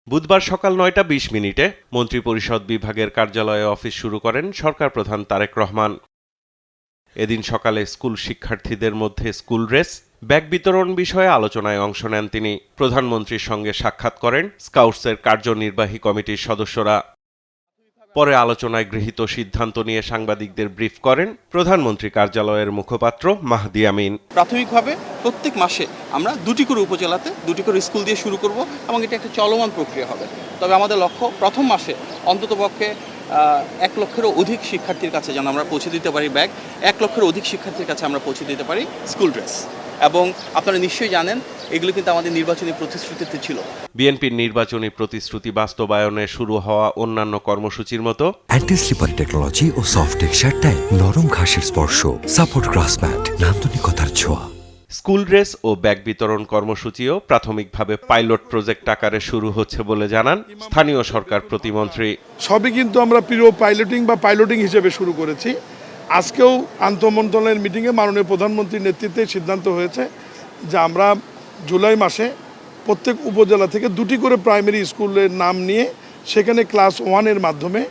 বুধবার সকাল ৯টা ২০ মন্ত্রিপরিষদ বিভাগের কার্যালয়ে অফিস শুরু করেন সরকার প্রধান তারেক রহমান। এদিন সকালে স্কুল শিক্ষার্থীদের মধ্যে স্কুল ড্রেস, ব্যাগ বিতরণ বিষয়ে আলোচনায় অংশ নেন তিনি। প্রধানমন্ত্রীর সঙ্গে সাক্ষাৎ করেন স্কাউটসের কার্যনির্বাহী কমিটির সদস্যরা। পরে আলোচনায় গৃহীত সিদ্ধান্ত নিয়ে সাংবাদিকদের ব্রিফ করেন প্রধানমন্ত্রী কার্যালয়ের মুখপাত্র মাহদি আমিন। প্রাথমিকভাবে প্রত্যেক মাসে আমরা 2টি করে উপজেলাতে 2টি করে স্কুল দিয়ে শুরু করব এবং এটা একটা চলমান প্রক্রিয়া হবে। তবে আমাদের লক্ষ্য প্রথম মাসে অন্ততপক্ষে 1 লক্ষেরও অধিক শিক্ষার্থীর কাছে যেন আমরা পৌঁছে দিতে পারি ব্যাগ, 1 লক্ষের অধিক শিক্ষার্থীর কাছে আমরা পৌঁছে দিতে পারি স্কুল ড্রেস। এবং আপনারা নিশ্চয়ই জানেন এগুলো কিন্তু আমাদের নির্বাচনী প্রতিশ্রুতিতে ছিল। বিএনপির নির্বাচনী প্রতিশ্রুতি বাস্তবায়নে শুরু হওয়া অন্যান্য কর্মসূচির মতো অ্যান্টি স্লিপার টেকনোলজি ও সফট টেক্সচার টাইল, নরম ঘাসের স্পর্শ, সাপোর্ট গ্রাস ম্যাট, নান্দনিকতার ছোঁয়া। স্কুল ড্রেস ও ব্যাগ বিতরণ কর্মসূচিও প্রাথমিকভাবে পাইলট প্রজেক্ট আকারে শুরু হচ্ছে বলে জানান স্থানীয় সরকার প্রতিমন্ত্রী। সবই কিন্তু আমরা পাইলটিং হিসেবে শুরু করেছি। আজকেও আন্তঃমন্ত্রণালয়ের মিটিংয়ে মাননীয় প্রধানমন্ত্রীর নেতৃত্বে সিদ্ধান্ত হয়েছে যে আমরা জুলাই মাসে প্রত্যেক উপজেলা থেকে 2টি করে প্রাইমারি স্কুলের নাম নিয়ে সেখানে ক্লাস 1-এর মাধ্যমে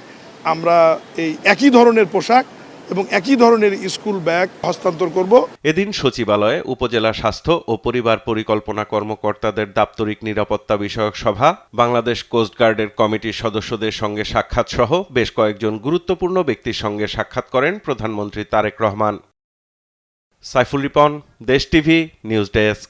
আমরা এই একই ধরনের পোশাক এবং একই ধরনের স্কুল ব্যাগ হস্তান্তর করব। এদিন সচিবালয়ে উপজেলা স্বাস্থ্য ও পরিবার পরিকল্পনা কর্মকর্তাদের দাপ্তরিক নিরাপত্তা বিষয়ক সভা, বাংলাদেশ কোস্টগার্ডের কমিটির সদস্যদের সঙ্গে সাক্ষাৎ সহ বেশ কয়েকজন গুরুত্বপূর্ণ ব্যক্তির সঙ্গে সাক্ষাৎ করেন প্রধানমন্ত্রী তারেক রহমান। সাইফুল রিপন, দেশ টিভি, নিউজ ডেস্ক।